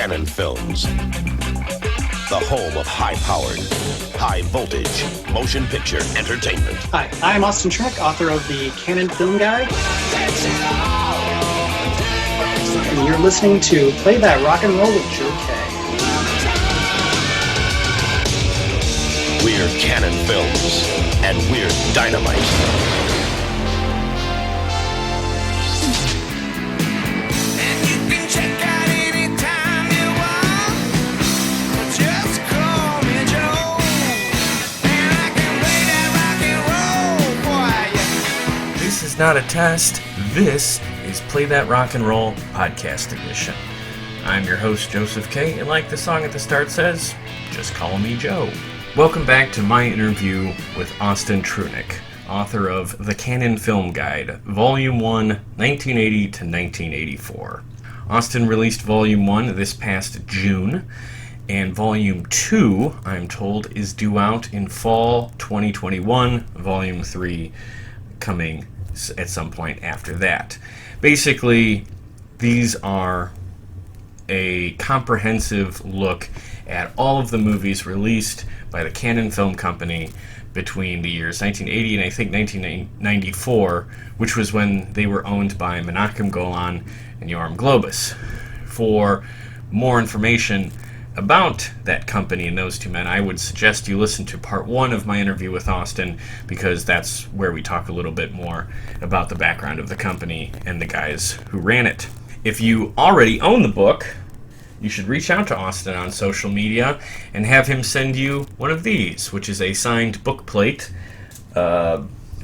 Canon Films, the home of high-powered, high-voltage motion picture entertainment. Hi, I'm Austin Trunick, author of the Canon Film Guide. And you're listening to Play That Rock and Roll with Joe K. We're Canon Films, and we're dynamite. This is not a test. This is Play That Rock and Roll Podcast Edition. I'm your host, Joseph K., and like the song at the start says, just call me Joe. Welcome back to my interview with Austin Trunick, author of The Canon Film Guide, Volume 1, 1980 to 1984. Austin released Volume 1 this past June, and Volume 2, I'm told, is due out in fall 2021, Volume 3 coming at some point after that. Basically, these are a comprehensive look at all of the movies released by the Canon Film Company between the years 1980 and I think 1994, which was when they were owned by Menachem Golan and Yoram Globus. For more information about that company and those two men, I would suggest you listen to part 1 of my interview with Austin, because that's where we talk a little bit more about the background of the company and the guys who ran it. If you already own the book, you should reach out to Austin on social media and have him send you one of these, which is a signed book plate,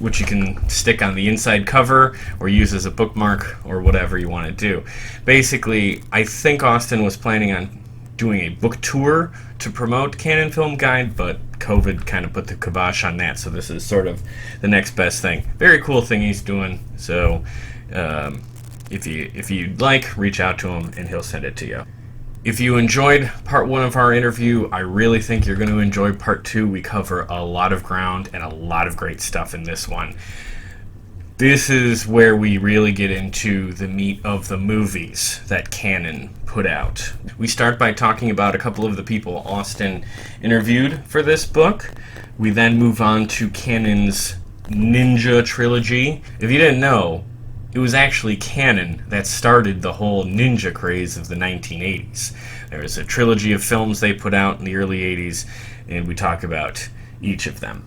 which you can stick on the inside cover or use as a bookmark or whatever you want to do. Basically, I think Austin was planning on doing a book tour to promote Canon Film Guide, but COVID kind of put the kibosh on that, so this is sort of the next best thing. Very cool thing he's doing, so if you'd like, reach out to him and he'll send it to you. If you enjoyed part 1 of our interview, I really think you're going to enjoy part 2. We cover a lot of ground and a lot of great stuff in this one. This is where we really get into the meat of the movies that Canon put out. We start by talking about a couple of the people Austin interviewed for this book. We then move on to Canon's Ninja trilogy. If you didn't know, it was actually Canon that started the whole ninja craze of the 1980s. There was a trilogy of films they put out in the early 80s, and we talk about each of them.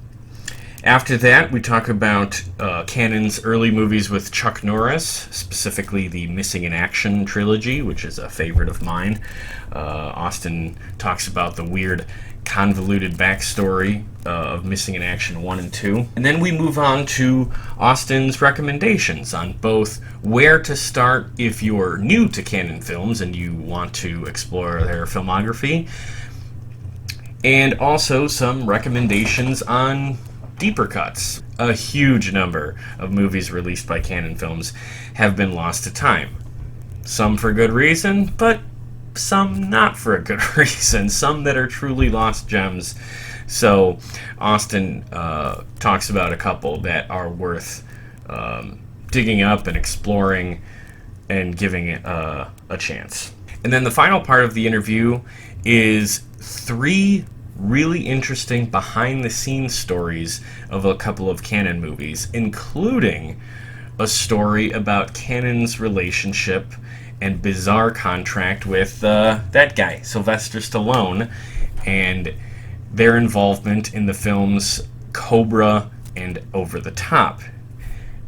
After that, we talk about Canon's early movies with Chuck Norris, specifically the Missing in Action trilogy, which is a favorite of mine. Austin talks about the weird, convoluted backstory of Missing in Action 1 and 2. And then we move on to Austin's recommendations on both where to start if you're new to Canon Films and you want to explore their filmography, and also some recommendations on deeper cuts. A huge number of movies released by Canon Films have been lost to time. Some for good reason, but some not for a good reason. Some that are truly lost gems. So Austin talks about a couple that are worth digging up and exploring and giving it a chance. And then the final part of the interview is 3 really interesting behind-the-scenes stories of a couple of Canon movies, including a story about Canon's relationship and bizarre contract with that guy, Sylvester Stallone, and their involvement in the films Cobra and Over the Top.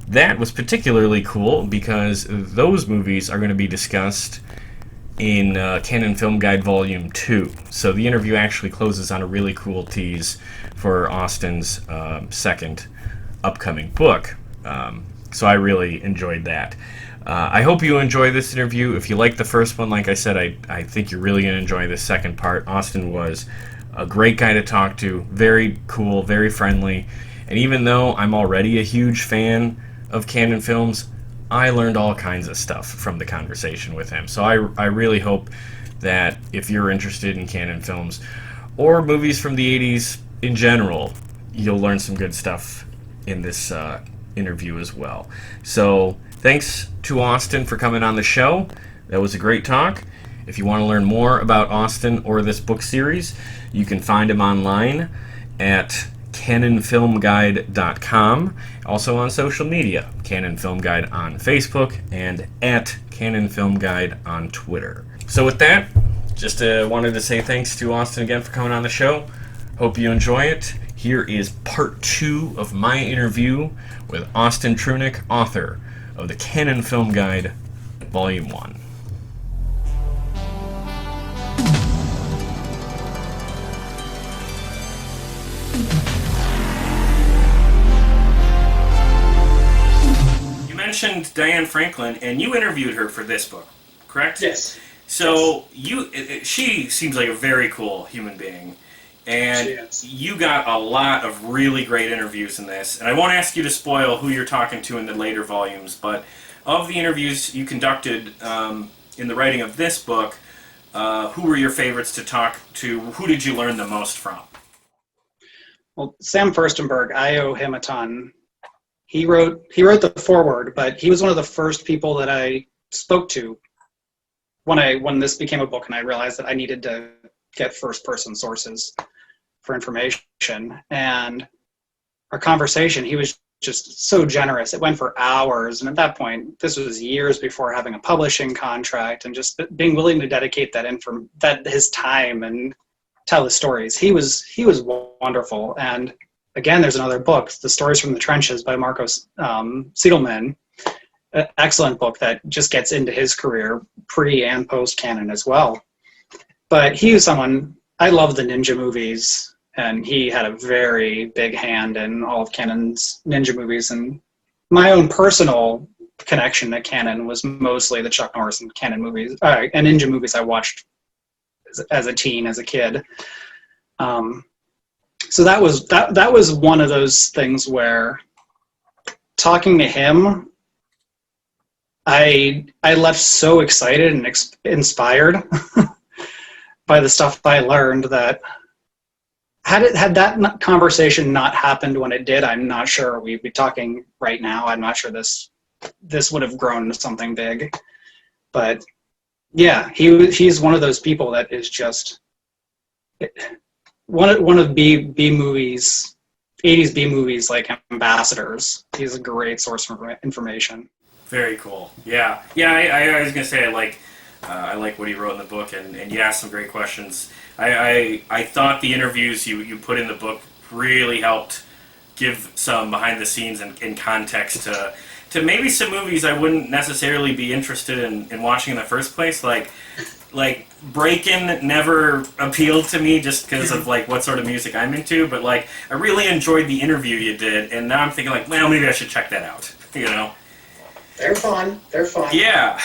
That was particularly cool because those movies are going to be discussed in Canon Film Guide Volume 2. So the interview actually closes on a really cool tease for Austin's second upcoming book. So I really enjoyed that. I hope you enjoy this interview. If you like the first one, like I said, I think you're really going to enjoy the second part. Austin was a great guy to talk to, very cool, very friendly. And even though I'm already a huge fan of Canon Films, I learned all kinds of stuff from the conversation with him. So I really hope that if you're interested in Canon Films or movies from the 80s in general, you'll learn some good stuff in this interview as well. So thanks to Austin for coming on the show. That was a great talk. If you want to learn more about Austin or this book series, you can find him online at canonfilmguide.com. Also on social media, Canon Film Guide on Facebook and at Canon Film Guide on Twitter. So with that, just wanted to say thanks to Austin again for coming on the show. Hope you enjoy it. Here is part 2 of my interview with Austin Trunick, author of the Canon Film Guide, Volume 1. You mentioned Diane Franklin, and you interviewed her for this book, correct? Yes. So she seems like a very cool human being, and you got a lot of really great interviews in this. And I won't ask you to spoil who you're talking to in the later volumes, but of the interviews you conducted in the writing of this book, who were your favorites to talk to? Who did you learn the most from? Well, Sam Furstenberg, I owe him a ton. He wrote the foreword, but he was one of the first people that I spoke to when this became a book, and I realized that I needed to get first-person sources for information. And our conversation, he was just so generous. It went for hours, and at that point, this was years before having a publishing contract, and just being willing to dedicate that his time and tell his stories. He was wonderful. And again, there's another book, The Stories from the Trenches by Marcos Siegelman. An excellent book that just gets into his career pre and post canon as well. But he was someone, I love the ninja movies, and he had a very big hand in all of Canon's ninja movies. And my own personal connection to canon was mostly the Chuck Norris and canon movies, and ninja movies I watched as a teen, as a kid. So that was one of those things where talking to him, I left so excited and inspired by the stuff I learned that had that conversation not happened when it did, I'm not sure we'd be talking right now. I'm not sure this would have grown to something big. But yeah, he's one of those people that is just one of B movies, 80s B movies, like ambassadors. He's a great source for information. Very cool. Yeah. I was gonna say I like what he wrote in the book, and you asked some great questions. I thought the interviews you put in the book really helped give some behind the scenes and context to maybe some movies I wouldn't necessarily be interested in watching in the first place. Like Breakin' never appealed to me just because of like what sort of music I'm into, but like I really enjoyed the interview you did, and now I'm thinking like, well, maybe I should check that out. You know. They're fun. Yeah.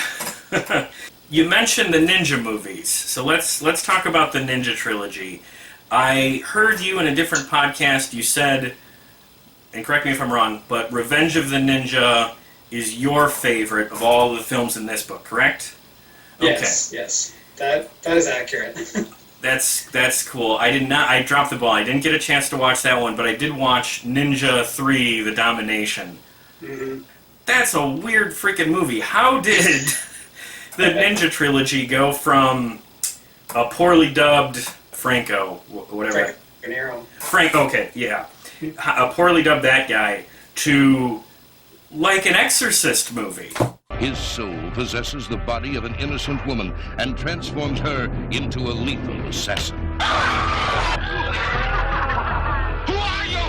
You mentioned the ninja movies, so let's talk about the Ninja Trilogy. I heard you in a different podcast, you said, and correct me if I'm wrong, but Revenge of the Ninja is your favorite of all the films in this book, correct? Yes, okay. Yes. That is accurate. That's cool. I dropped the ball. I didn't get a chance to watch that one, but I did watch Ninja 3, The Domination. Mm-hmm. That's a weird freaking movie. How did the Ninja Trilogy go from a poorly dubbed Franco, whatever? Frank, okay, yeah. A poorly dubbed that guy to like an Exorcist movie. His soul possesses the body of an innocent woman and transforms her into a lethal assassin. Who are you?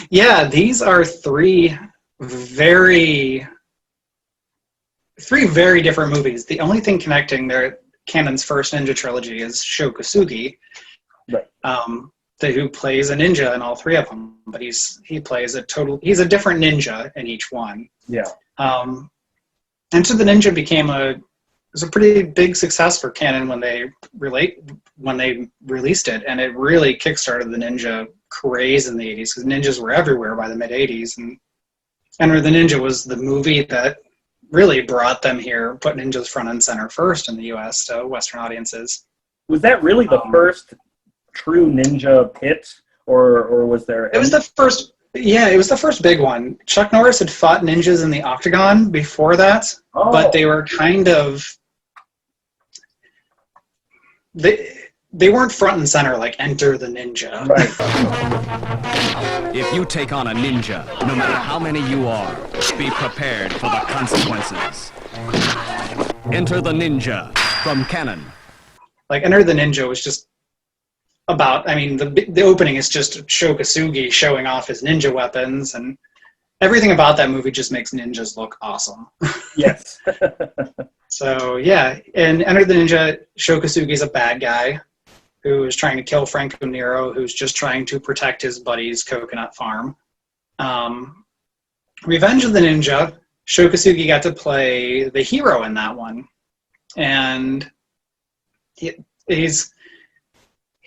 Yeah, these are three very different movies. The only thing connecting their Canon's first ninja trilogy is Sho Kosugi, right. Who plays a ninja in all three of them, but he's a different ninja in each one. Yeah. And so the ninja was a pretty big success for Canon when they released it, and it really kickstarted the ninja craze in the 80s, because ninjas were everywhere by the mid 80s, and Enter the Ninja was the movie that really brought them here, put ninjas front and center first in the US to Western audiences. Was that really the first true ninja hit, or was there? It was the first Yeah, it was the first big one. Chuck Norris had fought ninjas in the Octagon before that, but they were kind of they weren't front and center like Enter the Ninja. Right. If you take on a ninja, no matter how many you are, be prepared for the consequences. Enter the Ninja from Canon. Like Enter the Ninja was just about, I mean, the opening is just Sho Kosugi showing off his ninja weapons, and everything about that movie just makes ninjas look awesome. Yes. So yeah, in Enter the Ninja, Sho Kosugi is a bad guy who is trying to kill Franco Nero, who's just trying to protect his buddy's coconut farm. Revenge of the Ninja, Sho Kosugi got to play the hero in that one, and he's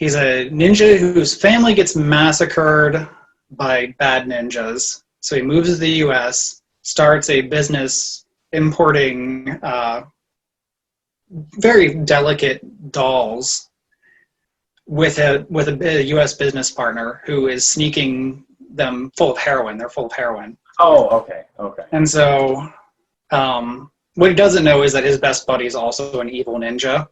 a ninja whose family gets massacred by bad ninjas. So he moves to the U.S., starts a business importing very delicate dolls with a U.S. business partner who is sneaking them full of heroin. They're full of heroin. Oh, okay. And so what he doesn't know is that his best buddy is also an evil ninja.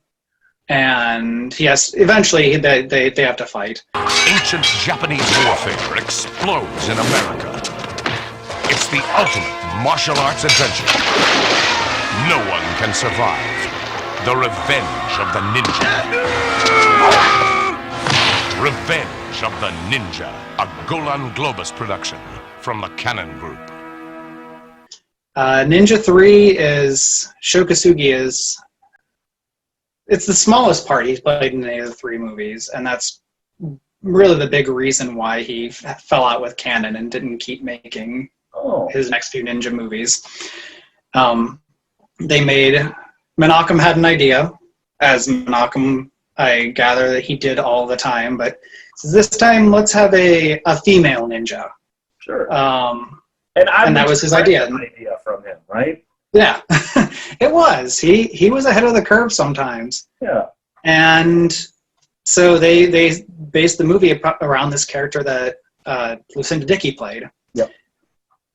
And yes, eventually they have to fight. Ancient Japanese warfare explodes in America. It's the ultimate martial arts adventure. No one can survive. The Revenge of the Ninja. Revenge of the Ninja, a golan-globus production from the Canon Group. Ninja 3 is, Sho Kosugi is, it's the smallest part he's played in any of the three movies, and that's really the big reason why he fell out with Canon and didn't keep making his next few ninja movies. They made, Menachem had an idea, as Menachem, I gather that he did all the time, but this time let's have a female ninja. Sure. And that was his idea. An idea from him, right? Yeah, it was. He was ahead of the curve sometimes. Yeah. And so they based the movie around this character that Lucinda Dickey played. Yep.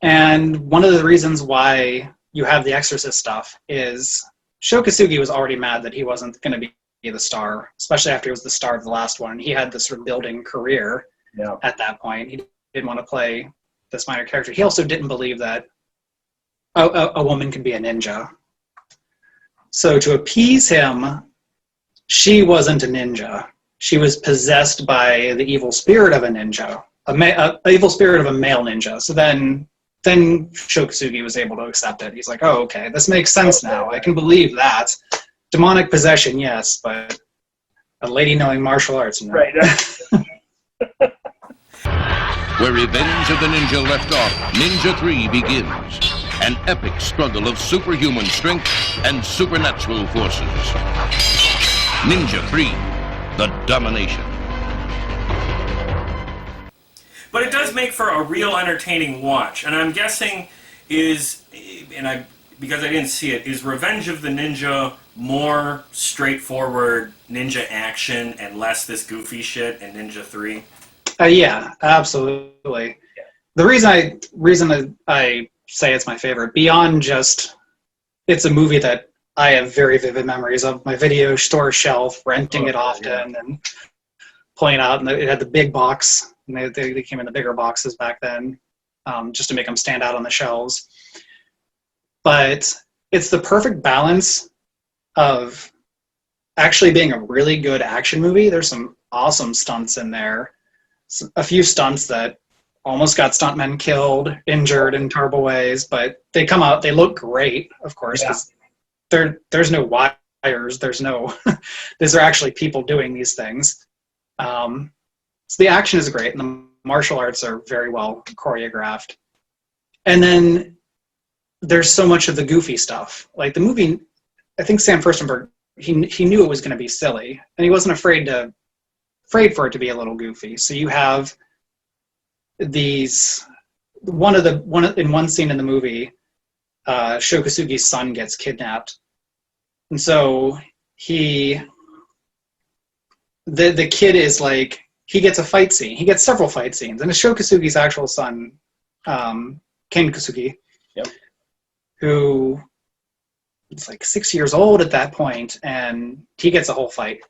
And one of the reasons why you have the Exorcist stuff is Sho Kosugi was already mad that he wasn't going to be the star, especially after he was the star of the last one. He had this sort of building career at that point. He didn't want to play this minor character. He also didn't believe that a woman could be a ninja. So to appease him, she wasn't a ninja. She was possessed by the evil spirit of a ninja, a evil spirit of a male ninja. So then Sho Kosugi was able to accept it. He's like, oh, okay, this makes sense now. I can believe that. Demonic possession, yes, but a lady knowing martial arts, no. Right. Where Revenge of the Ninja left off, Ninja 3 begins. An epic struggle of superhuman strength and supernatural forces. Ninja 3, the Domination. But it does make for a real entertaining watch, and I'm guessing because I didn't see it, is Revenge of the Ninja more straightforward ninja action and less this goofy shit in Ninja 3? Yeah, absolutely. Yeah. The reason I say it's my favorite, beyond just it's a movie that I have very vivid memories of my video store shelf, renting it often and pulling it out, and it had the big box, and they came in the bigger boxes back then, just to make them stand out on the shelves. But it's the perfect balance of actually being a really good action movie. There's some awesome stunts in there. A few stunts that almost got stuntmen killed, injured in terrible ways, but they come out, they look great, of course, because there's no wires, there's no, these are actually people doing these things. So the action is great, and the martial arts are very well choreographed. And then there's so much of the goofy stuff. Like the movie, I think Sam Furstenberg, he knew it was going to be silly, and he wasn't afraid for it to be a little goofy. So you have these in one scene in the movie, Sho Kosugi's son gets kidnapped, and so the kid is like he gets a fight scene. He gets several fight scenes, and it's Sho Kosugi's actual son, Ken Kosugi, Yep. who is like 6 years old at that point, and he gets a whole fight.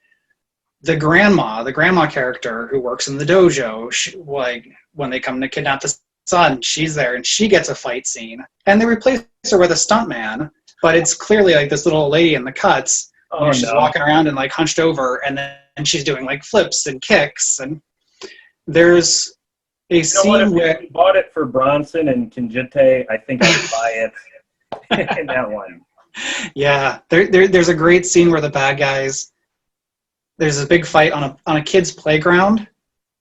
The grandma character who works in the dojo, like when they come to kidnap the son, she's there and she gets a fight scene. And they replace her with a stuntman, but it's clearly like this little lady in the cuts. Oh, She's walking around and like hunched over, and then she's doing like flips and kicks. And there's a scene where you bought it for Bronson and Kinjite, I think I would buy it in that one. Yeah, there's a great scene where the bad guys. There's a big fight on a kid's playground,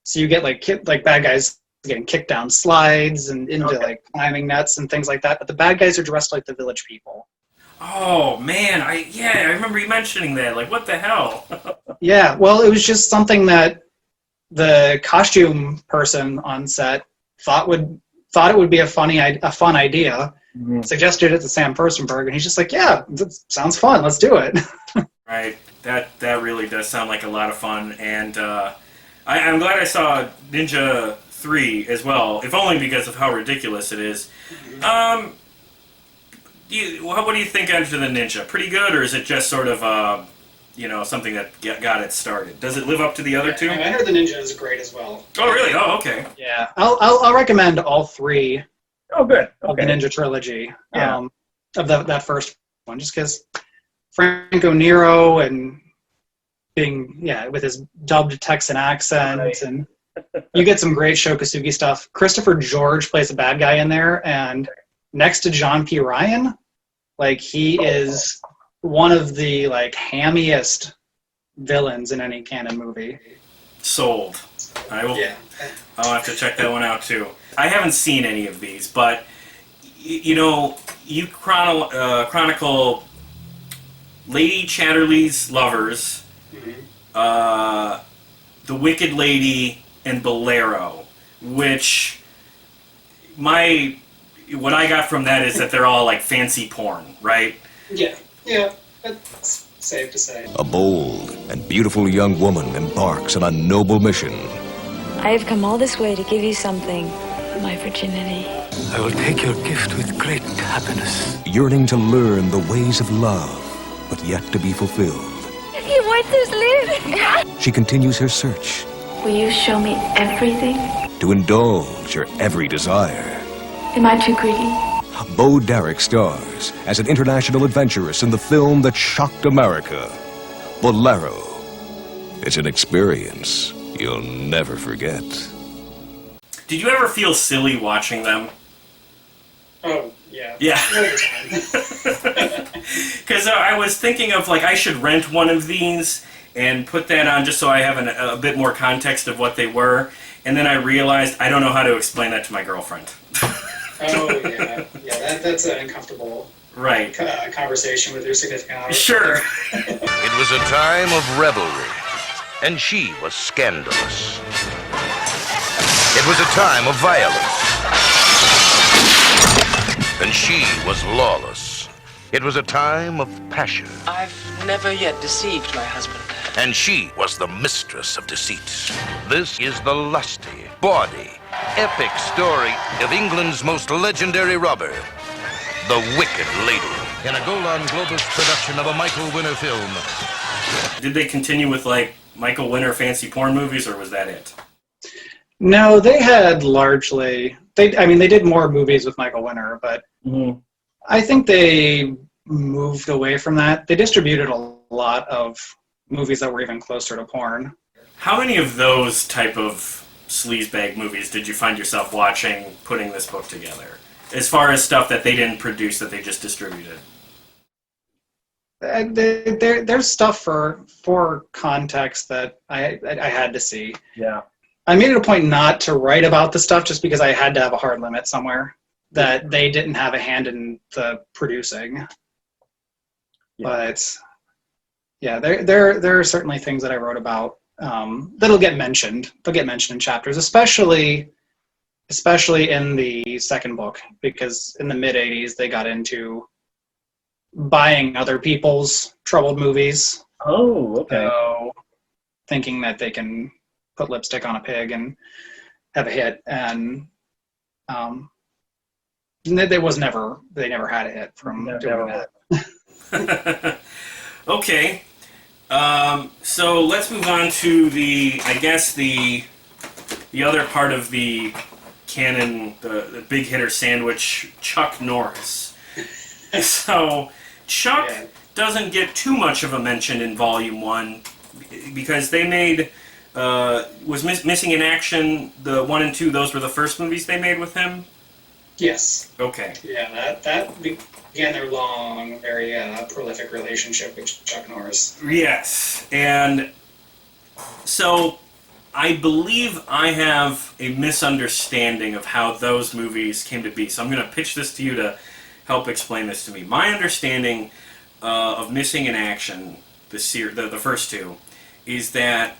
so you get like bad guys getting kicked down slides and into like climbing nets and things like that. But the bad guys are dressed like the village people. Oh man, I remember you mentioning that. Like, what the hell? Yeah, well, it was just something that the costume person on set thought it would be a fun idea. Mm-hmm. Suggested it to Sam Furstenberg, and he's just like, "Yeah, that sounds fun. Let's do it." Right. That really does sound like a lot of fun, and I'm glad I saw Ninja 3 as well, if only because of how ridiculous it is. What do you think of the Ninja? Pretty good, or is it just sort of something that got it started? Does it live up to the other two? Enter the Ninja is great as well. Oh, really? Oh, okay. Yeah, I'll recommend all three Oh, good. of the Okay. Ninja trilogy. Yeah. Of that first one, just because Franco Nero and being with his dubbed Texan accent, Right. and you get some great Sho Kosugi stuff. Christopher George plays a bad guy in there, and next to John P. Ryan, like he is one of the like hammiest villains in any canon movie. Sold. I'll have to check that one out too. I haven't seen any of these, but you chronicle Lady Chatterley's lovers, the Wicked Lady, and Bolero, which what I got from that is that they're all like fancy porn, right? Yeah, that's safe to say. A bold and beautiful young woman embarks on a noble mission. I have come all this way to give you something, my virginity. I will take your gift with great happiness. Yearning to learn the ways of love, but yet to be fulfilled. You want this live? She continues her search Will you show me everything? to indulge her every desire. Am I too greedy? Bo Derek stars as an international adventuress in the film that shocked America, Bolero. It's an experience you'll never forget. Did you ever feel silly watching them? Oh, yeah. Yeah. All the time. Because I was thinking of, like, I should rent one of these and put that on just so I have a bit more context of what they were. And then I realized I don't know how to explain that to my girlfriend. Oh, yeah. Yeah, that's an uncomfortable Right. conversation with your significant other. Sure. It was a time of revelry, and she was scandalous. It was a time of violence, and she was lawless. It was a time of passion, I've never yet deceived my husband. and she was the mistress of deceit. This is the lusty, bawdy, epic story of England's most legendary robber, the Wicked Lady, in a golan-globus production of a Michael Winner film. Did they continue with, like, Michael Winner fancy porn movies, or was that it? No, they had largely. They did more movies with Michael Winner, but Mhm. I think they moved away from that. They distributed a lot of movies that were even closer to porn. How many of those type of sleazebag movies did you find yourself watching putting this book together? As far as stuff that they didn't produce that they just distributed. There's stuff for context that I had to see. Yeah. I made it a point not to write about the stuff just because I had to have a hard limit somewhere that they didn't have a hand in the producing. Yeah. But yeah, there are certainly things that I wrote about that'll get mentioned. They'll get mentioned in chapters, especially in the second book, because in the mid '80s they got into buying other people's troubled movies. Oh, okay. So thinking that they can put lipstick on a pig and have a hit. And they never had a hit from doing that. Okay. So let's move on to the other part of the canon, the big hitter sandwich, Chuck Norris. So Chuck doesn't get too much of a mention in Volume 1 because they made Missing in Action, the 1 and 2, those were the first movies they made with him? Yes. Okay. Yeah, that began their long, very prolific relationship with Chuck Norris. Yes, and so I believe I have a misunderstanding of how those movies came to be. So I'm going to pitch this to you to help explain this to me. My understanding of Missing in Action, the first two, is that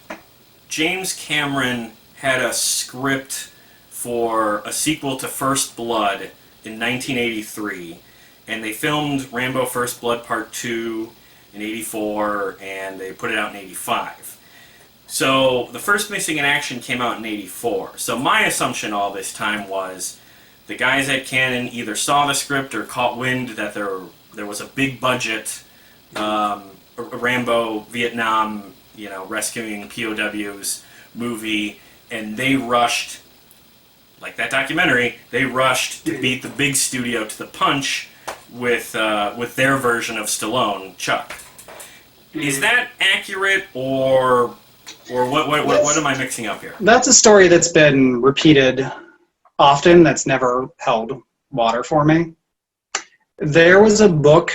James Cameron had a script for a sequel to First Blood in 1983, and they filmed Rambo First Blood Part 2 in 84, and they put it out in 85. So the first Missing in Action came out in 84. So my assumption all this time was the guys at Canon either saw the script or caught wind that there was a big budget Rambo Vietnam, rescuing POWs movie, and they rushed, like that documentary, they rushed to beat the big studio to the punch with their version of Stallone, Chuck. Is that accurate, or what am I mixing up here? That's a story that's been repeated often. That's never held water for me. There was a book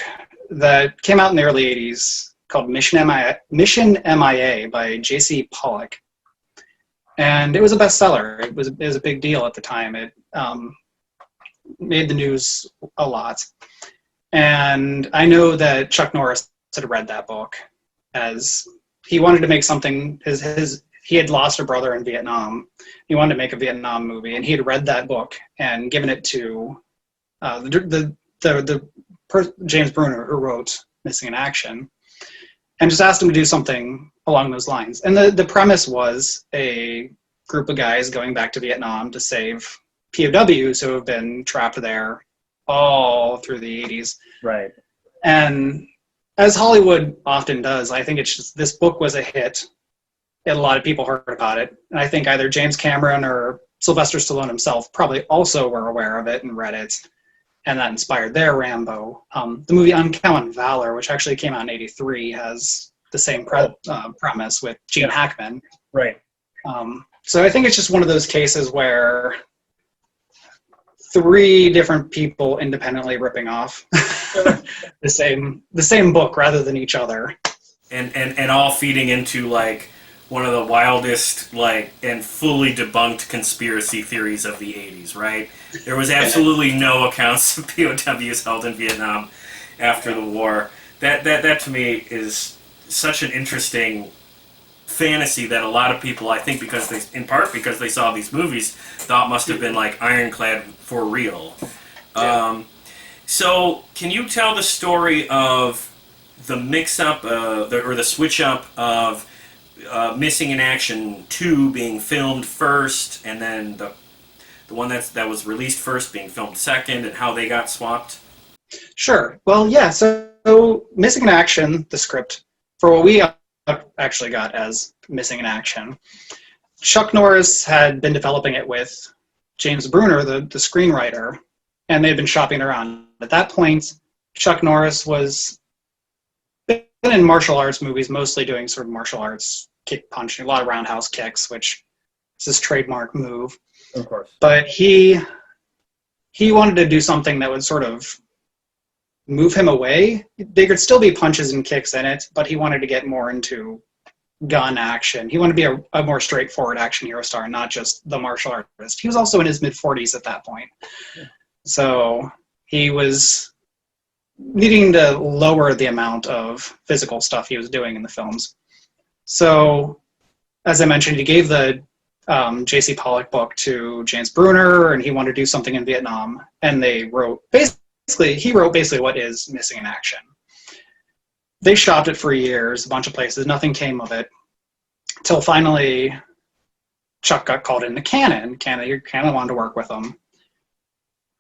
that came out in the early 80s called Mission MIA by J.C. Pollock. And it was a bestseller. It was a big deal at the time. It made the news a lot. And I know that Chuck Norris had read that book as he wanted to make something. He had lost a brother in Vietnam. He wanted to make a Vietnam movie, and he had read that book and given it to James Bruner, who wrote Missing in Action, and just asked him to do something along those lines. And the premise was a group of guys going back to Vietnam to save POWs who have been trapped there all through the 80s. Right. And as Hollywood often does, I think it's just this book was a hit. And a lot of people heard about it. And I think either James Cameron or Sylvester Stallone himself probably also were aware of it and read it. And that inspired their Rambo. The movie Uncommon Valor, which actually came out in 83, has the same premise with Gene Hackman. Right. So I think it's just one of those cases where three different people independently ripping off the same book rather than each other. And all feeding into like one of the wildest and fully debunked conspiracy theories of the 80s, right? There was absolutely no accounts of POWs held in Vietnam after the war. That to me is such an interesting fantasy that a lot of people, I think because they saw these movies, thought must have been like ironclad for real. So can you tell the story of the mix-up or the switch-up of Missing in Action 2 being filmed first, and then the one that was released first being filmed second, and how they got swapped? Sure. Well, yeah, so Missing in Action, the script, for what we actually got as Missing in Action, Chuck Norris had been developing it with James Bruner, the screenwriter, and they'd been shopping around. At that point, Chuck Norris was been in martial arts movies, mostly doing sort of martial arts kick punching, a lot of roundhouse kicks, which is his trademark move. Of course. But he wanted to do something that would sort of move him away. There could still be punches and kicks in it, but he wanted to get more into gun action. He wanted to be a more straightforward action hero star, not just the martial artist. He was also in his mid-40s at that point. Yeah. So he was needing to lower the amount of physical stuff he was doing in the films. So, as I mentioned, he gave the J.C. Pollock book to James Bruner, and he wanted to do something in Vietnam. And he wrote basically what is Missing in Action. They shopped it for years, a bunch of places. Nothing came of it. Till finally, Chuck got called into Cannon. Cannon wanted to work with him.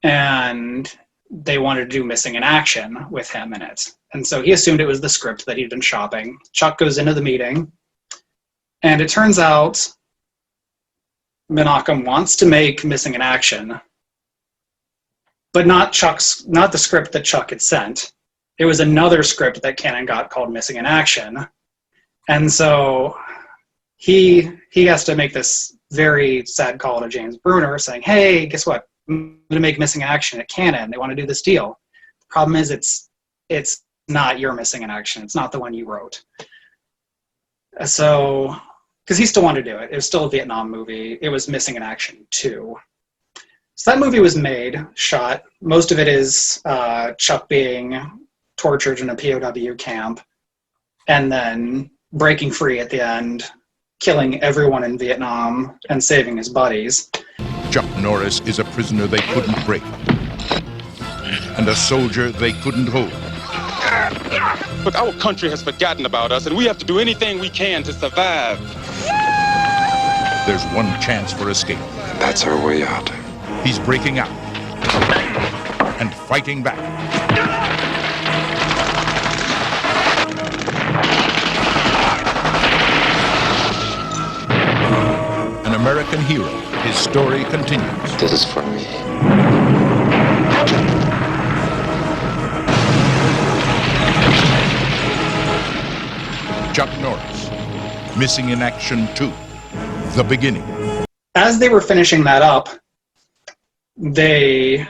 And they wanted to do Missing in Action with him in it. And so he assumed it was the script that he'd been shopping. Chuck goes into the meeting, and it turns out Menachem wants to make Missing in Action, but not the script that Chuck had sent. It was another script that Cannon got called Missing in Action. And so he has to make this very sad call to James Brunner saying, hey, guess what? I'm going to make Missing in Action at Cannon. They want to do this deal. The problem is it's not your Missing in Action. It's not the one you wrote. So, because he still wanted to do it. It was still a Vietnam movie. It was Missing in Action 2. So that movie was made, shot. Most of it is Chuck being tortured in a POW camp and then breaking free at the end, killing everyone in Vietnam and saving his buddies. Chuck Norris is a prisoner they couldn't break, and a soldier they couldn't hold. Look, our country has forgotten about us, and we have to do anything we can to survive. There's one chance for escape. That's our way out. He's breaking out and fighting back. An American hero. His story continues. This is for me. Chuck Norris, Missing in Action 2, The Beginning. As they were finishing that up, they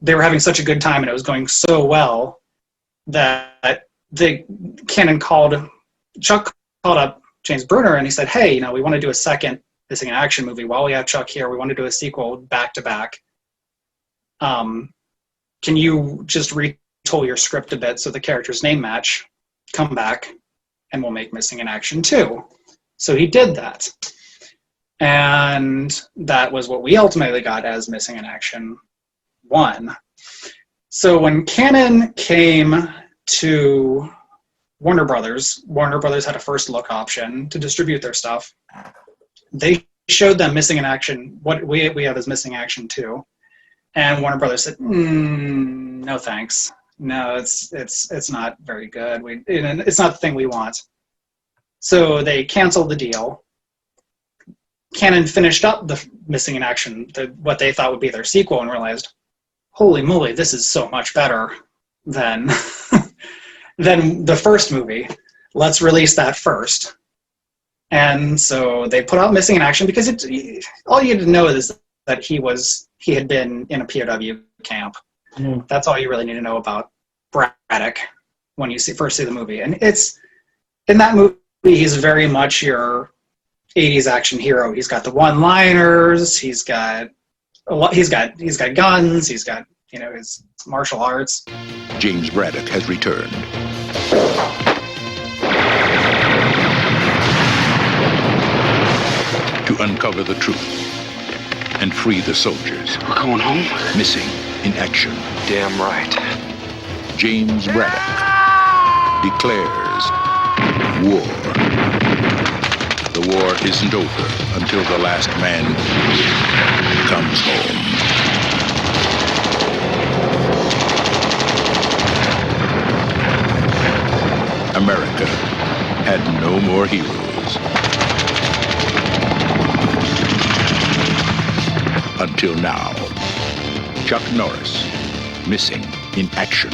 were having such a good time and it was going so well that Chuck called up James Brunner and he said, hey, we want to do a second Missing in Action movie. While we have Chuck here, we want to do a sequel back to back. Can you just retool your script a bit so the characters name match, come back, and we'll make Missing in Action 2. So he did that. And that was what we ultimately got as Missing in Action 1. So when Cannon came to Warner Brothers had a first look option to distribute their stuff. They showed them Missing in Action, what we have as Missing Action 2. And Warner Brothers said, no thanks. No, it's not very good. It's not the thing we want. So they canceled the deal. Cannon finished up the Missing in Action, what they thought would be their sequel, and realized, holy moly, this is so much better than than the first movie. Let's release that first. And so they put out Missing in Action because all you had to know is that he had been in a POW camp. Mm. That's all you really need to know about Braddock when you first see the movie. And it's in that movie, he's very much your 80s action hero. He's got the one-liners. He's got guns. He's got his martial arts. James Braddock has returned. To uncover the truth and free the soldiers. We're going home? Missing in Action. Damn right. James Braddock declares war. The war isn't over until the last man comes home. America had no more heroes. Until now. Chuck Norris, Missing in Action.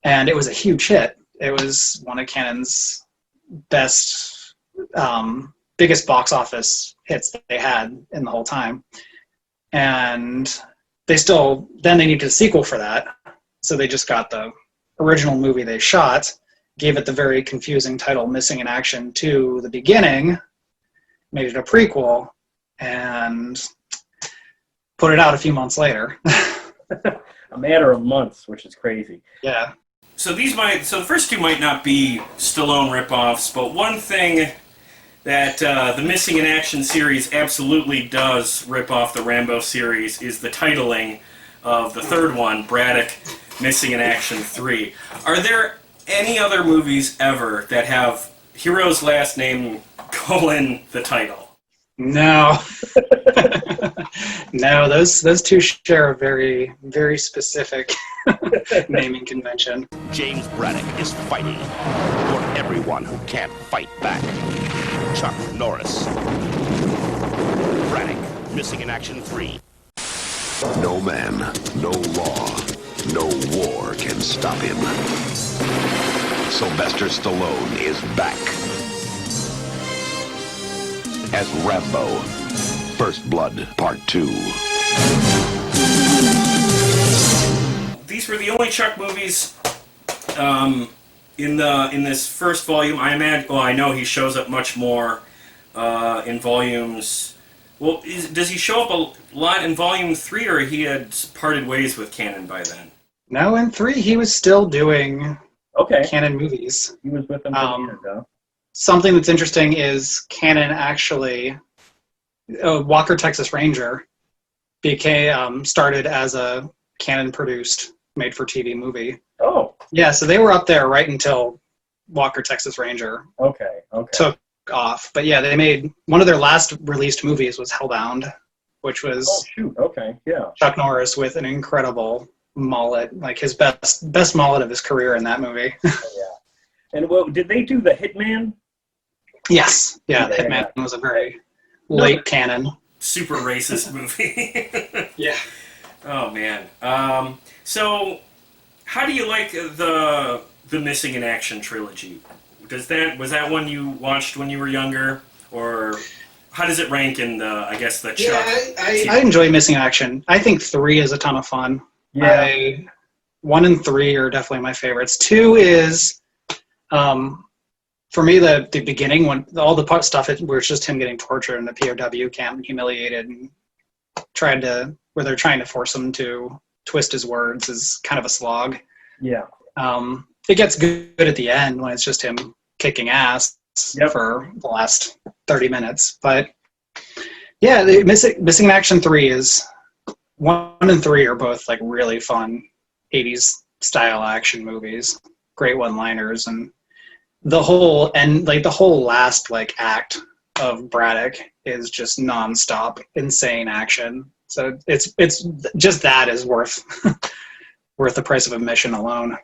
And it was a huge hit. It was one of Cannon's biggest box office hits that they had in the whole time. And they needed a sequel for that. So they just got the original movie they shot, gave it the very confusing title Missing in Action 2, The Beginning, made it a prequel, and put it out a few months later. A matter of months, which is crazy. Yeah. So the first two might not be Stallone ripoffs, but one thing that the Missing in Action series absolutely does rip off the Rambo series is the titling of the third one, Braddock, Missing in Action 3. Are there any other movies ever that have hero's last name : the title? No. No, those two share a very, very specific naming convention. James Braddock is fighting for everyone who can't fight back. Chuck Norris. Braddock, missing in action 3. No man, no law, no war can stop him. Sylvester Stallone is back as Rambo. First Blood, Part 2. These were the only Chuck movies in this first volume. I imagine. Well, I know he shows up much more in volumes. Well, does he show up a lot in volume 3, or he had parted ways with canon by then? No, in 3 he was still doing canon movies. He was with them for years, though. Something that's interesting is canon actually. Walker, Texas Ranger became started as a canon-produced made-for-TV movie. Oh. Yeah, so they were up there right until Walker, Texas Ranger took off. But yeah, they made one of their last released movies was Hellbound, which was Chuck Norris with an incredible mullet, like his best mullet of his career in that movie. And did they do The Hitman? Yes. Yeah, The Hitman was a very late canon. Super racist movie. Yeah. Oh man. So, how do you like the Missing in Action trilogy? Was that one you watched when you were younger, or how does it rank in the Chuck? Yeah, I enjoy Missing Action. I think 3 is a ton of fun. Yeah. 1 and 3 are definitely my favorites. 2 is, for me, the beginning when all the stuff where it's just him getting tortured in the POW camp and humiliated and where they're trying to force him to twist his words is kind of a slog. Yeah. It gets good at the end when it's just him kicking ass for the last 30 minutes. But yeah, Missing in Action 3 is 1 and 3 are both like really fun 80s style action movies. Great one-liners, and the whole last act of Braddock is just nonstop insane action. So it's just that is worth the price of admission alone.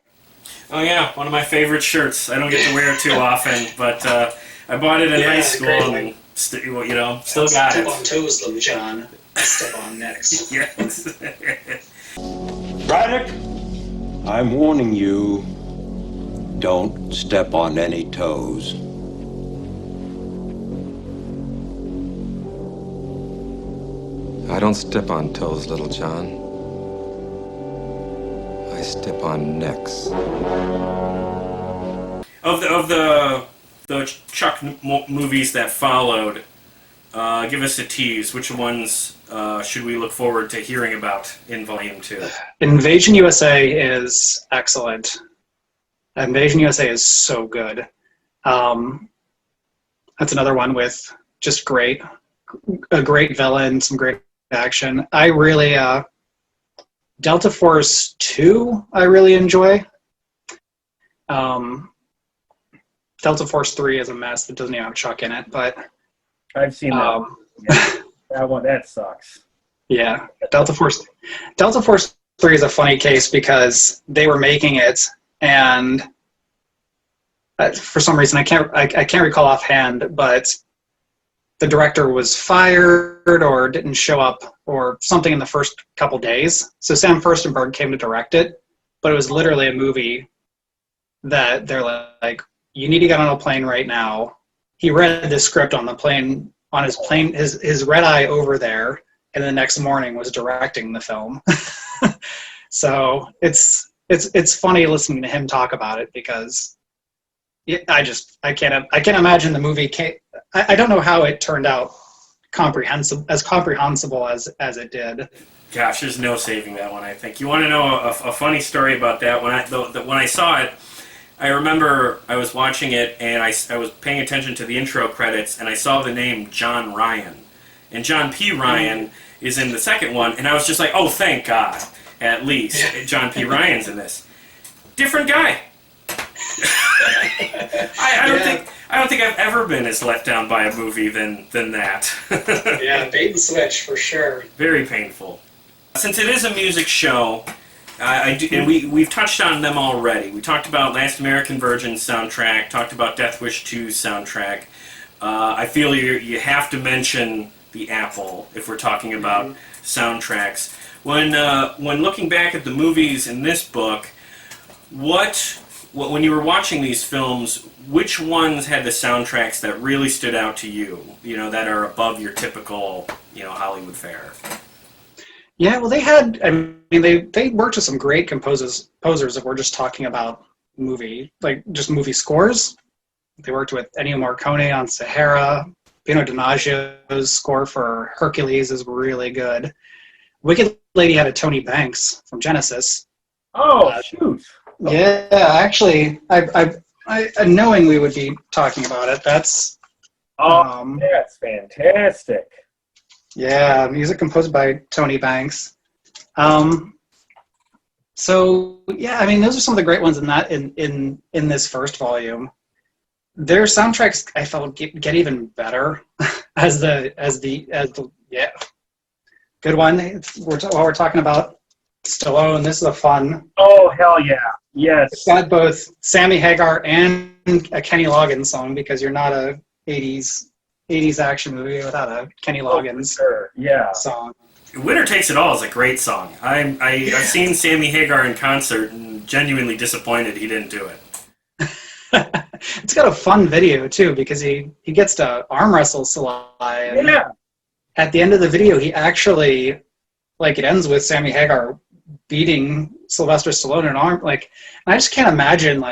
Oh yeah, one of my favorite shirts. I don't get to wear it too often, but I bought it in high school and still got Step it. on toes, little John. Step on necks. Yes. Braddock, I'm warning you. Don't step on any toes. I don't step on toes, Little John. I step on necks. Of the Chuck movies that followed, give us a tease. Which ones should we look forward to hearing about in Volume 2? Invasion USA is excellent. Invasion USA is so good. That's another one with just a great villain, some great action. I really Delta Force 2 I really enjoy. Delta Force 3 is a mess that doesn't even have Chuck in it, but I've seen that one. Yeah. That one, that sucks. Yeah. Delta Force 3 is a funny case because they were making it, and for some reason I can't recall offhand, but the director was fired or didn't show up or something in the first couple days. So Sam Furstenberg came to direct it, but it was literally a movie that they're like, you need to get on a plane right now. He read the script on the plane, on his plane, his red eye over there, and the next morning was directing the film. So it's funny listening to him talk about it because I can't imagine the movie. I don't know how it turned out comprehensible as it did. Gosh, there's no saving that one. I think you want to know a funny story about that. When I saw it, I remember I was watching it and I was paying attention to the intro credits and I saw the name John Ryan, and John P. Ryan is in the second one, and I was just like, oh, thank God, at least John P. Ryan's in this. Different guy. I don't think I've ever been as let down by a movie than that. Yeah, bait and switch for sure. Very painful. Since it is a music show, and we've touched on them already. We talked about Last American Virgin's soundtrack, talked about Death Wish 2's soundtrack. I feel you have to mention the Apple if we're talking about soundtracks. When looking back at the movies in this book, when you were watching these films, which ones had the soundtracks that really stood out to you? You know, that are above your typical, Hollywood fare. Yeah, well, they worked with some great composers if we're just talking about movie scores. They worked with Ennio Morricone on Sahara. Pino Donaggio's score for Hercules is really good. Wicked Lady had a Tony Banks from Genesis. Oh, shoot. Yeah, actually, I knowing we would be talking about it, that's fantastic. Yeah, music composed by Tony Banks. So yeah, I mean, those are some of the great ones in this first volume. Their soundtracks, I felt, get even better as the good one. While we're talking about Stallone, this is a fun. Oh, hell yeah. Yes. It's got both Sammy Hagar and a Kenny Loggins song, because you're not a 80s action movie without a Kenny Loggins song. Winner Takes It All is a great song. I've seen Sammy Hagar in concert and genuinely disappointed he didn't do it. It's got a fun video too, because he gets to arm wrestle Sly. And at the end of the video, he actually, it ends with Sammy Hagar beating Sylvester Stallone in an arm. And I just can't imagine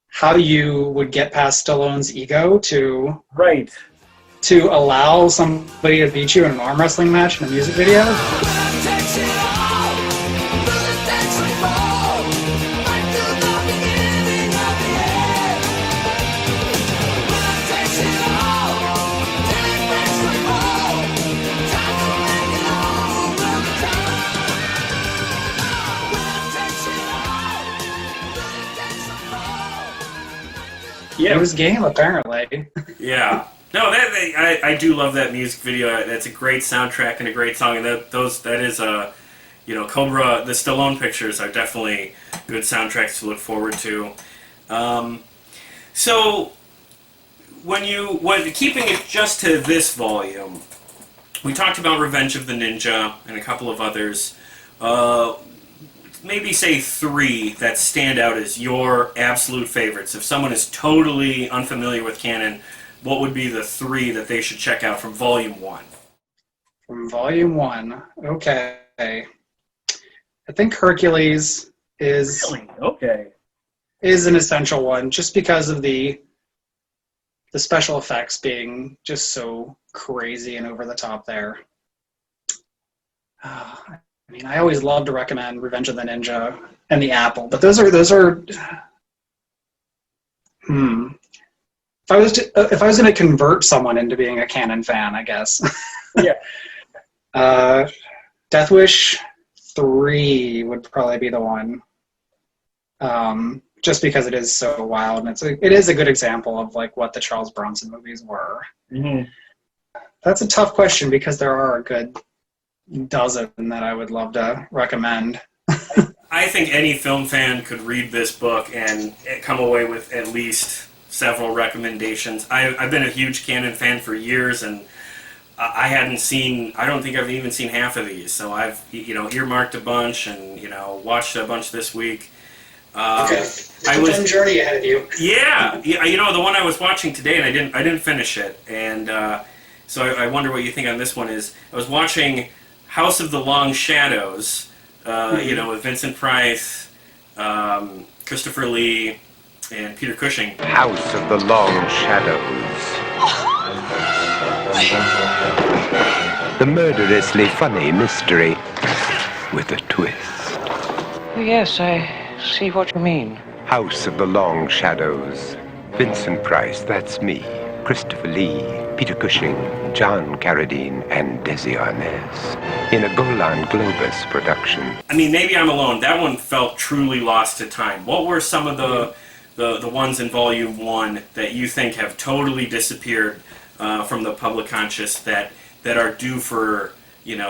how you would get past Stallone's ego to allow somebody to beat you in an arm wrestling match in a music video. Yeah, it was game apparently. Yeah. No, I do love that music video. That's a great soundtrack and a great song. And that is Cobra. The Stallone pictures are definitely good soundtracks to look forward to. So when keeping it just to this volume, we talked about Revenge of the Ninja and a couple of others. Maybe say 3 that stand out as your absolute favorites. If someone is totally unfamiliar with canon, what would be the 3 that they should check out from Volume 1? From Volume 1, okay. I think Hercules is an essential one, just because of the special effects being just so crazy and over the top there. I always love to recommend Revenge of the Ninja and the Apple, but those are. If I was going to convert someone into being a canon fan, I guess. Yeah. Death Wish 3 would probably be the one. Just because it is so wild, and it is a good example of what the Charles Bronson movies were. Mm-hmm. That's a tough question, because there are a good dozen that I would love to recommend. I think any film fan could read this book and come away with at least several recommendations. I've been a huge canon fan for years, and I don't think I've even seen half of these. So I've earmarked a bunch and watched a bunch this week. Okay, I was journey ahead of you. Yeah, the one I was watching today, and I didn't finish it, and so I wonder what you think on this one. Is I was watching House of the Long Shadows, with Vincent Price, Christopher Lee, and Peter Cushing. House of the Long Shadows. The murderously funny mystery with a twist. Yes, I see what you mean. House of the Long Shadows. Vincent Price, that's me. Christopher Lee, Peter Cushing, John Carradine, and Desi Arnaz. In a Golan-globus production. Maybe I'm alone. That one felt truly lost to time. What were some of the the ones in Volume 1 that you think have totally disappeared from the public conscious that are due for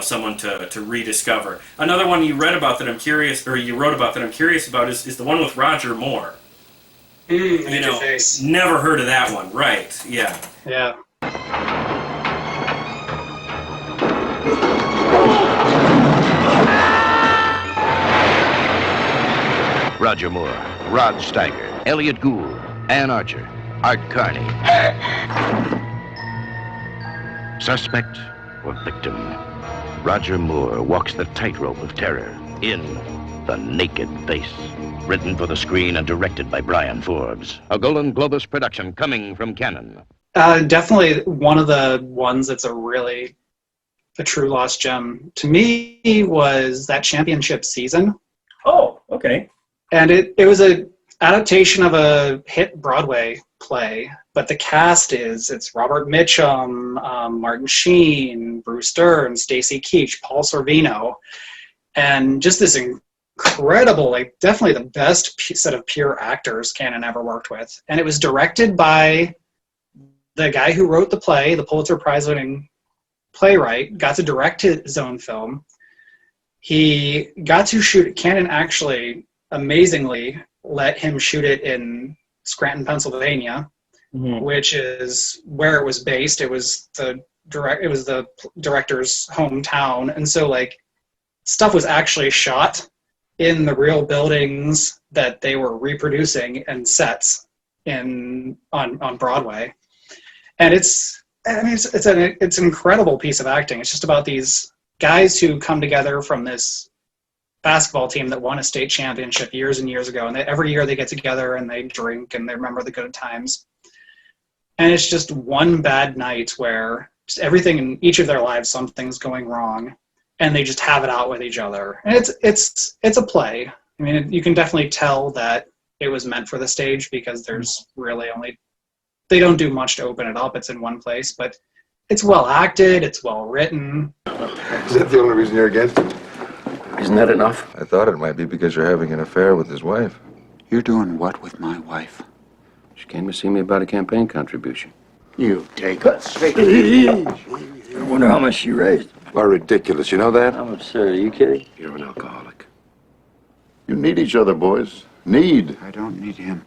someone to rediscover. Another one you read about that I'm curious, or you wrote about that I'm curious about is the one with Roger Moore. Never heard of that one. Right? Yeah. Yeah. Roger Moore, Rod Steiger, Elliot Gould, Ann Archer, Art Carney. Suspect or victim? Roger Moore walks the tightrope of terror in The Naked Face. Written for the screen and directed by Brian Forbes. A Golan-globus production coming from Cannon. Definitely one of the ones that's a true lost gem to me was that championship season. Oh, okay. And it was a adaptation of a hit Broadway play, but the cast it's Robert Mitchum, Martin Sheen, Bruce Dern, Stacy Keach, Paul Sorvino, and just this incredible, definitely the best set of pure actors Cannon ever worked with. And it was directed by the guy who wrote the play, the Pulitzer Prize-winning playwright, got to direct his own film. He got to shoot it. Cannon actually amazingly let him shoot it in Scranton, Pennsylvania, which is where it was based. It was the director's hometown, and so stuff was actually shot in the real buildings that they were reproducing and sets on Broadway. And it's an incredible piece of acting. It's just about these guys who come together from this basketball team that won a state championship years and years ago, and every year they get together and they drink and they remember the good times. And it's just one bad night where just everything in each of their lives, something's going wrong, and they just have it out with each other. And it's a play. I mean, you can definitely tell that it was meant for the stage because there's really they don't do much to open it up. It's in one place, but it's well acted, it's well written. Is that the only reason you're against it? Isn't that enough? I thought it might be because you're having an affair with his wife. You're doing what with my wife? She came to see me about a campaign contribution. You take it. I wonder how much she raised. Why, ridiculous, you know that? I'm absurd. Are you kidding? You're an alcoholic. You need each other, boys. Need. I don't need him.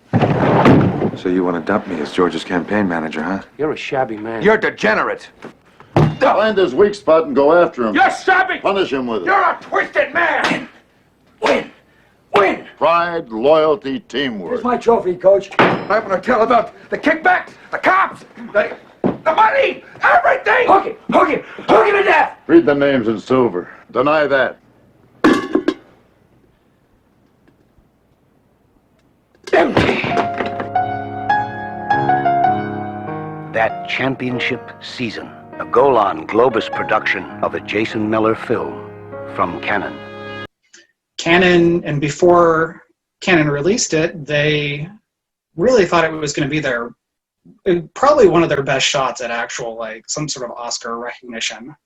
So you want to dump me as George's campaign manager, huh? You're a shabby man. You're degenerate. Find his weak spot and go after him. You're shabby! Punish him with it. You're a twisted man! Win! Win! Pride, loyalty, teamwork. Here's my trophy, Coach. I'm going to tell about the kickbacks, the cops, the money, everything! Hook him! Hook him! Hook him to death! Read the names in silver. Deny that. Empty! That championship season, a Golan-globus production of a Jason Miller film from Cannon. Cannon, and before Cannon released it, they really thought it was going to be probably one of their best shots at actual, some sort of Oscar recognition.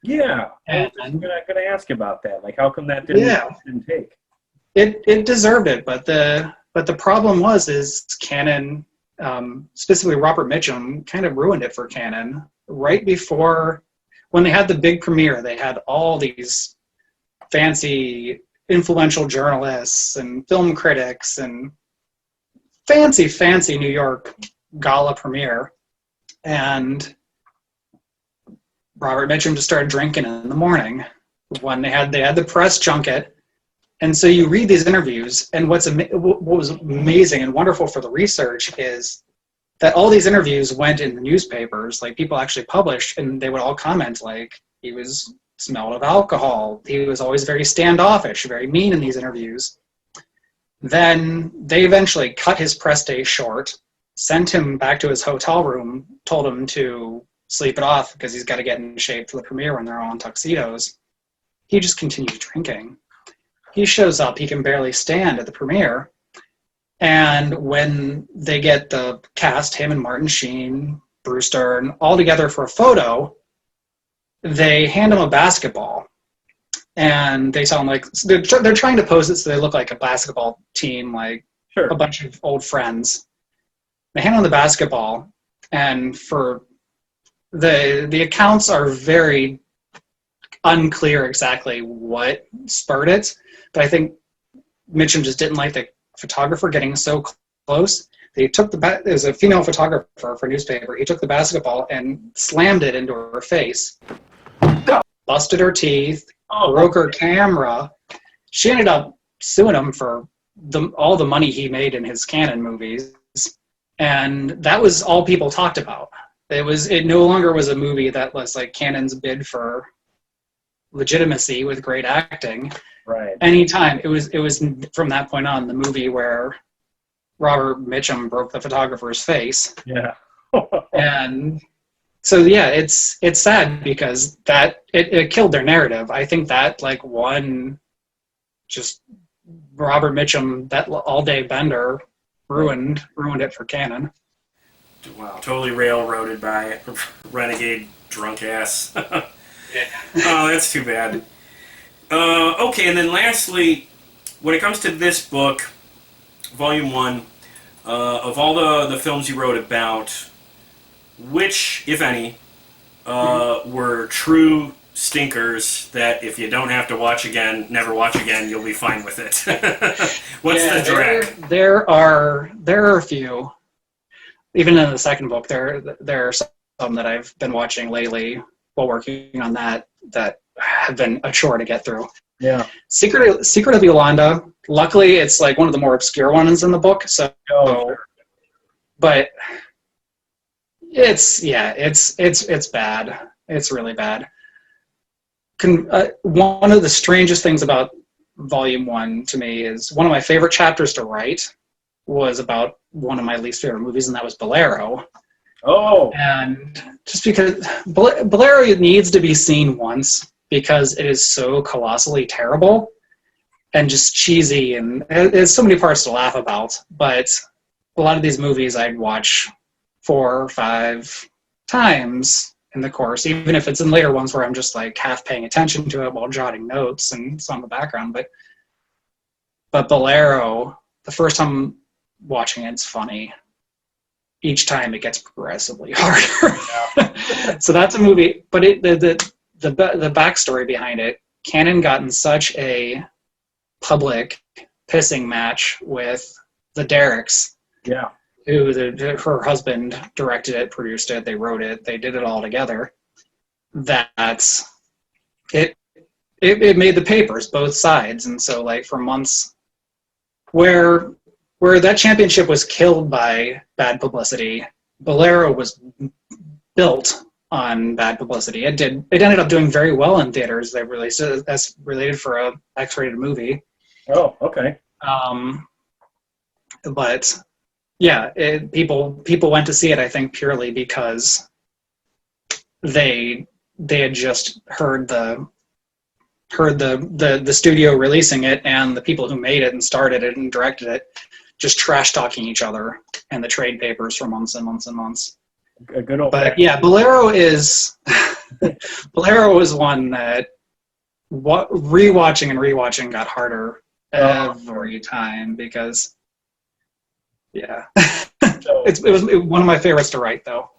Yeah, and I'm going to ask about that. How come that didn't take? It deserved it, but the problem is Cannon, specifically Robert Mitchum, kind of ruined it for Cannon. Right before, when they had the big premiere, they had all these fancy, influential journalists and film critics and fancy New York gala premiere. And Robert Mitchum just started drinking in the morning when they had the press junket. And so you read these interviews, and what was amazing and wonderful for the research is that all these interviews went in the newspapers, people actually published, and they would all comment he smelled of alcohol. He was always very standoffish, very mean in these interviews. Then they eventually cut his press day short, sent him back to his hotel room, told him to sleep it off because he's got to get in shape for the premiere when they're all in tuxedos. He just continued drinking. He shows up, he can barely stand at the premiere. And when they get the cast, him and Martin Sheen, Bruce Dern, all together for a photo, they hand him a basketball. And they sound they're trying to pose it so they look like a basketball team, a bunch of old friends. They hand on the basketball, and for the accounts are very unclear exactly what spurred it, but I think Mitchum just didn't like the photographer getting so close. They took there's a female photographer for a newspaper. He took the basketball and slammed it into her face, busted her teeth, broke her camera. She ended up suing him for all the money he made in his Cannon movies, and that was all people talked about. It no longer was a movie that was like Cannon's bid for legitimacy with great acting. Right. Anytime it was from that point on the movie where Robert Mitchum broke the photographer's face. Yeah. And so yeah, it's sad because that it killed their narrative. I think that like one just Robert Mitchum, that all day bender ruined it for Cannon. Wow, totally railroaded by renegade drunk ass. Oh, that's too bad. Okay, and then lastly, when it comes to this book, Volume 1, of all the films you wrote about, which, if any, were true stinkers that if you don't have to watch again, never watch again, you'll be fine with it? What's the drag? There are a few. Even in the second book, there are some that I've been watching lately while working on that have been a chore to get through. Yeah. Secret of Yolanda. Luckily, it's like one of the more obscure ones in the book. So, but it's bad. It's really bad. One of the strangest things about Volume 1 to me is one of my favorite chapters to write was about one of my least favorite movies, and that was Bolero. Oh. And just because Bolero needs to be seen once because it is so colossally terrible and just cheesy, and there's so many parts to laugh about. But a lot of these movies I'd watch 4 or 5 times in the course, even if it's in later ones where I'm just like half paying attention to it while jotting notes and it's on the background. But Bolero, the first time watching it's funny. Each time it gets progressively harder. So that's a movie, but the backstory behind it, Cannon got in such a public pissing match with the Derricks. Yeah. Who her husband directed it, produced it, they wrote it, they did it all together. That it made the papers, both sides, and so like for months, where that championship was killed by bad publicity, Bolero was built on bad publicity. It ended up doing very well in theaters. They released it as related for a X-rated movie. Oh, okay. But yeah, people went to see it, I think, purely because they had just heard the studio releasing it and the people who made it and started it and directed it just trash talking each other and the trade papers for months and months and months. A good old. But yeah, Bolero is one that rewatching got harder every time because yeah, it was one of my favorites to write though.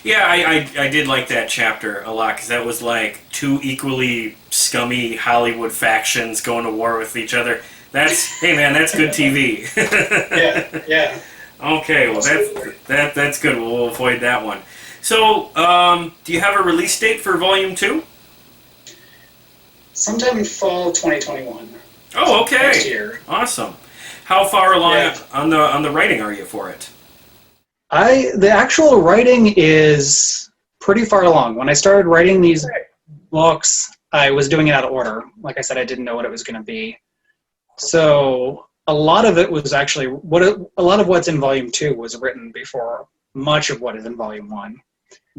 Yeah, I did like that chapter a lot because that was like 2 equally scummy Hollywood factions going to war with each other. Hey man, that's good TV. Yeah. Okay, well that's good. We'll avoid that one. So, do you have a release date for Volume 2? Sometime in fall 2021. Oh, okay. Next year. Awesome. How far along on the writing are you for it? The actual writing is pretty far along. When I started writing these books, I was doing it out of order. Like I said, I didn't know what it was going to be. So a lot of it was actually a lot of what's in Volume 2 was written before much of what is in Volume 1.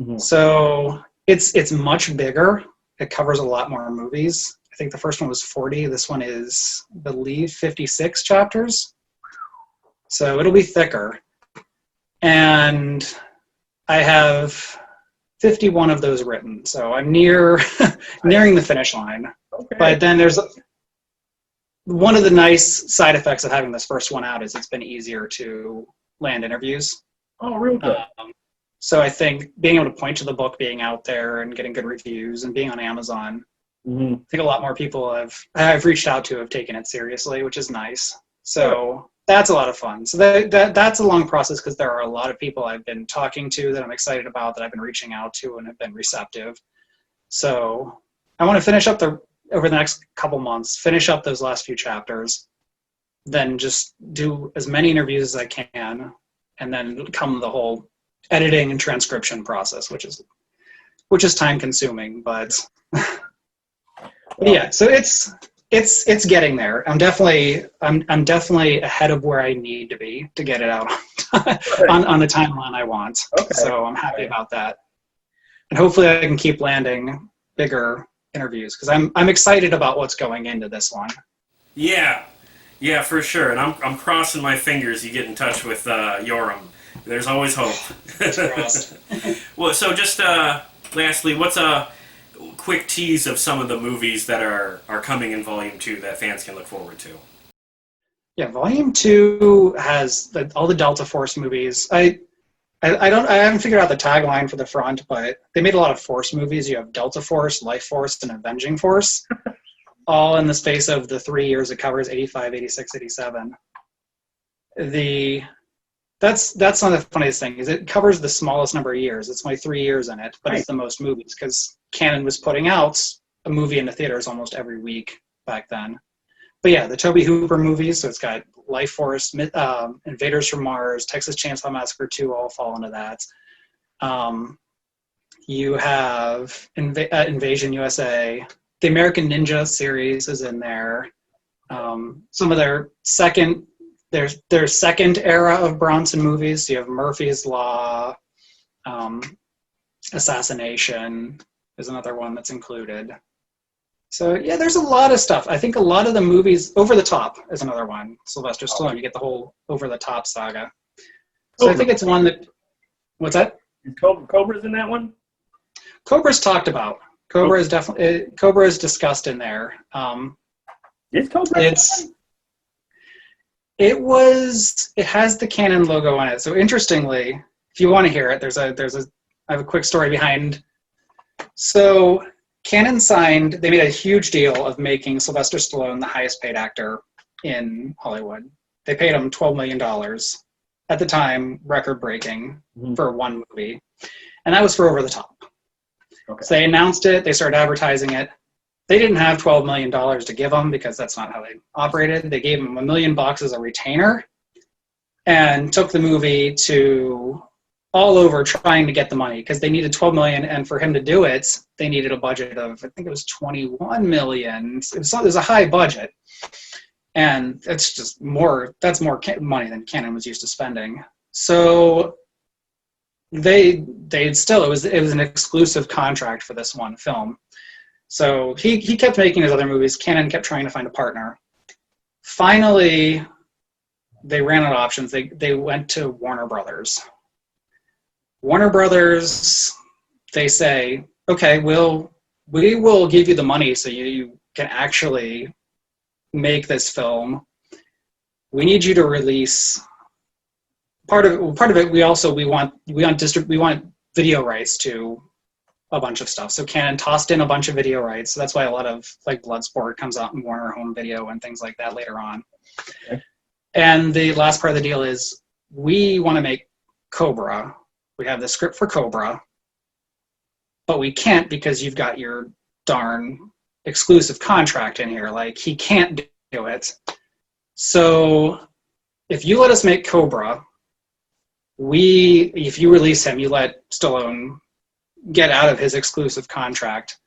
Mm-hmm. So it's much bigger. It covers a lot more movies. I think the first one was 40. This one is, I believe, 56 chapters. So it'll be thicker. And I have 51 of those written. So I'm nearing the finish line. Okay. But then there's one of the nice side effects of having this first one out is it's been easier to land interviews. Oh, real good. So I think being able to point to the book being out there and getting good reviews and being on Amazon, I think a lot more people I've reached out to have taken it seriously, which is nice. So that's a lot of fun. So that's a long process because there are a lot of people I've been talking to that I'm excited about, that I've been reaching out to and have been receptive. So I want to finish up over the next couple months, finish up those last few chapters, then just do as many interviews as I can, and then come the whole editing and transcription process, which is time consuming, but yeah, so it's getting there. I'm definitely ahead of where I need to be to get it out on the timeline I want. So I'm happy about that, and hopefully I can keep landing bigger interviews because I'm excited about what's going into this one. Yeah, for sure. And I'm crossing my fingers you get in touch with Yoram. There's always hope. Well, so just lastly, what's a quick tease of some of the movies that are coming in Volume 2 that fans can look forward to? Yeah, Volume 2 has all the Delta Force movies. I haven't figured out the tagline for the front, but they made a lot of Force movies. You have Delta Force, Life Force, and Avenging Force, all in the space of the 3 years it covers, 85, 86, 87. That's one of the funniest things, is it covers the smallest number of years. It's only 3 years in it, but it's the most movies because Canon was putting out a movie in the theaters almost every week back then. But yeah, the Tobe Hooper movies, so it's got Life Force, Invaders from Mars, Texas Chainsaw Massacre 2 all fall into that. You have Invasion USA. The American Ninja series is in there. Some of their second era of Bronson movies. You have Murphy's Law, Assassination is another one that's included. So yeah, there's a lot of stuff. I think a lot of the movies, Over the Top is another one. Sylvester Stallone, you get the whole Over the Top saga. So I think it's one that, what's that? Cobra's in that one? Cobra's talked about. Cobra is definitely, Cobra is discussed in there. Is Cobra? It has the Canon logo on it. So interestingly, if you want to hear it, I have a quick story behind. So Canon they made a huge deal of making Sylvester Stallone the highest paid actor in Hollywood. They paid him $12 million. At the time, record breaking for one movie. And that was for Over the Top. Okay. So they announced it, they started advertising it. They didn't have $12 million to give him because that's not how they operated. They gave him $1 million as a retainer and took the movie to all over trying to get the money because they needed $12 million, and for him to do it, they needed a budget of, I think it was $21 million. It was a high budget, and that's more money than Canon was used to spending. So it was an exclusive contract for this one film. So he kept making his other movies. Canon kept trying to find a partner. Finally, they ran out of options. They went to Warner Brothers. Warner Brothers, they say, okay, we will give you the money so you can actually make this film. We need you to release part of it. We want video rights to a bunch of stuff. So Canon tossed in a bunch of video rights. So that's why a lot of like Bloodsport comes out in Warner Home Video and things like that later on. Okay. And the last part of the deal is we want to make Cobra. We have the script for Cobra, but we can't because you've got your darn exclusive contract in here. Like, he can't do it. So if you let us make Cobra, if you release him, you let Stallone get out of his exclusive contract,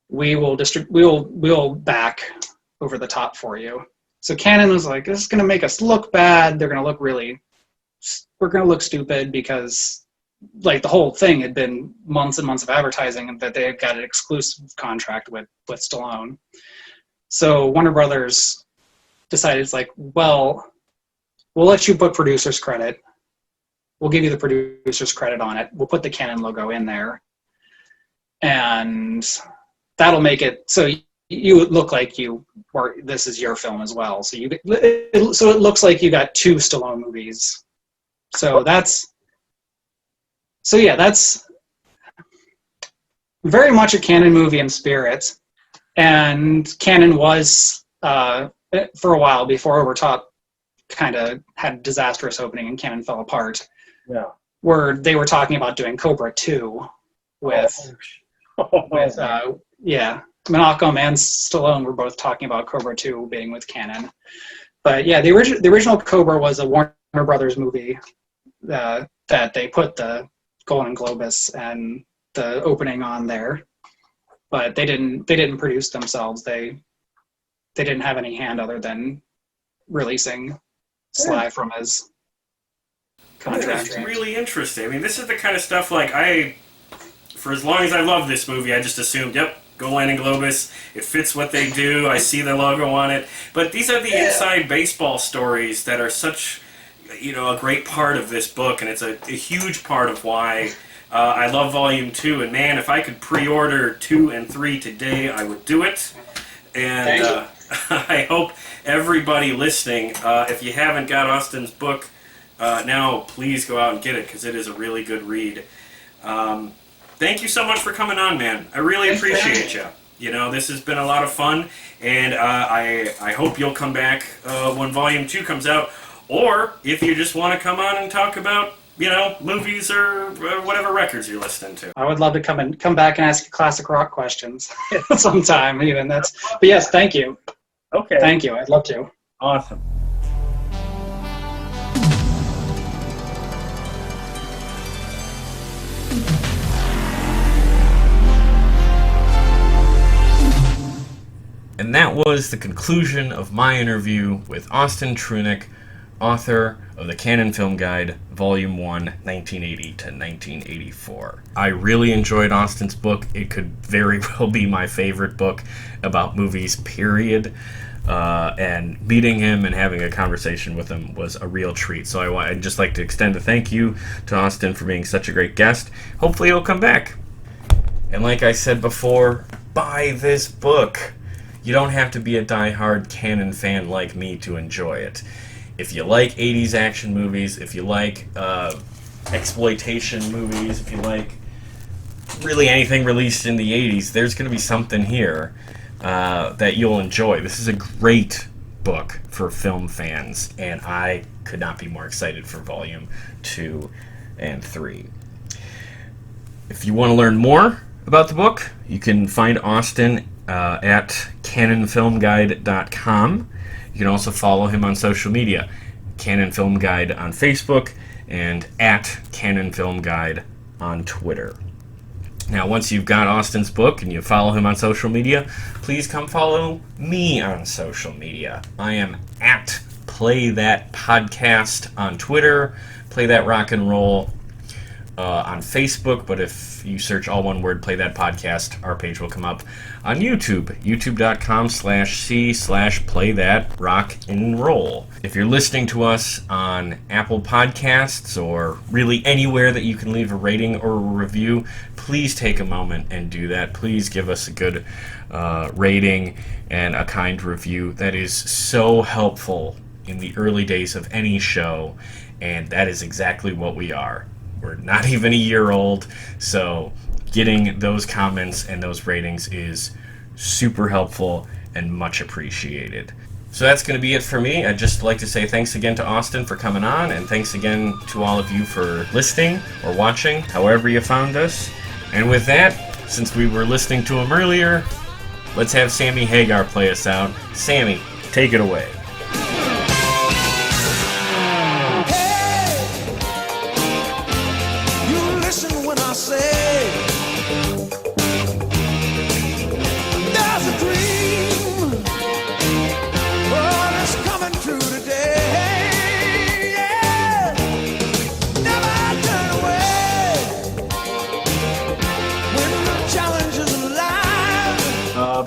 we'll back Over the Top for you. So Canon was like, this is going to make us look bad. We're going to look stupid because like the whole thing had been months and months of advertising and that they had got an exclusive contract with Stallone. So Warner Brothers decided, it's like, well, we'll let you book producer's credit. We'll give you the producer's credit on it. We'll put the Canon logo in there. And that'll make it so you look like this is your film as well. So so it looks like you got 2 Stallone movies. So that's very much a Cannon movie in spirit. And Cannon was, for a while before Overtop kind of had a disastrous opening and Cannon fell apart. Yeah. Where they were talking about doing Cobra 2 with Menachem and Stallone were both talking about Cobra 2 being with Cannon. But yeah, the original Cobra was a Warner Brothers movie that they put the golan-globus and the opening on there, but they didn't produce themselves. They didn't have any hand other than releasing Sly from his contract. It's really interesting. I mean, this is the kind of stuff for as long as I love this movie, I just assumed, yep, golan-globus, it fits what they do, I see the logo on it. But these are the inside baseball stories that are such, a great part of this book, and it's a huge part of why I love Volume 2. And man, if I could pre-order 2 and 3 today, I would do it. And I hope everybody listening, if you haven't got Austin's book now, please go out and get it, because it is a really good read. Thank you so much for coming on, man. I really appreciate you. This has been a lot of fun, and I hope you'll come back when Volume 2 comes out, or if you just want to come on and talk about, movies or whatever records you're listening to. I would love to come back and ask you classic rock questions sometime, even. But yes, thank you. Okay. Thank you. I'd love to. Awesome. And that was the conclusion of my interview with Austin Trunick, author of the Cannon Film Guide, Volume 1, 1980 to 1984. I really enjoyed Austin's book. It could very well be my favorite book about movies, period. And meeting him and having a conversation with him was a real treat. So I'd just like to extend a thank you to Austin for being such a great guest. Hopefully he'll come back. And like I said before, buy this book. You don't have to be a die-hard Cannon fan like me to enjoy it. If you like 80s action movies, if you like exploitation movies, if you like really anything released in the 80s, there's going to be something here that you'll enjoy. This is a great book for film fans, and I could not be more excited for Volume 2 and 3. If you want to learn more about the book, you can find Austin at canonfilmguide.com. You can also follow him on social media, Cannon Film Guide on Facebook and at Cannon Film Guide on Twitter. Now, once you've got Austin's book and you follow him on social media, please come follow me on social media. I am at Play That Podcast on Twitter, Play That Rock and Roll on Facebook, but if you search all one word, Play That Podcast, our page will come up on YouTube, youtube.com/c/Play That Rock and Roll. If you're listening to us on Apple Podcasts or really anywhere that you can leave a rating or a review, please take a moment and do that. Please give us a good rating and a kind review. That is so helpful in the early days of any show, and that is exactly what we are. We're not even a year old, so getting those comments and those ratings is super helpful and much appreciated. So that's going to be it for me. I'd just like to say thanks again to Austin for coming on, and thanks again to all of you for listening or watching, however you found us. And with that, since we were listening to him earlier, let's have Sammy Hagar play us out. Sammy, take it away.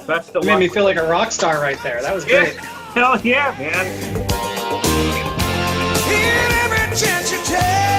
Best of You luck. made me feel like a rock star right there. That was great. Hell yeah, man. Every chance you take.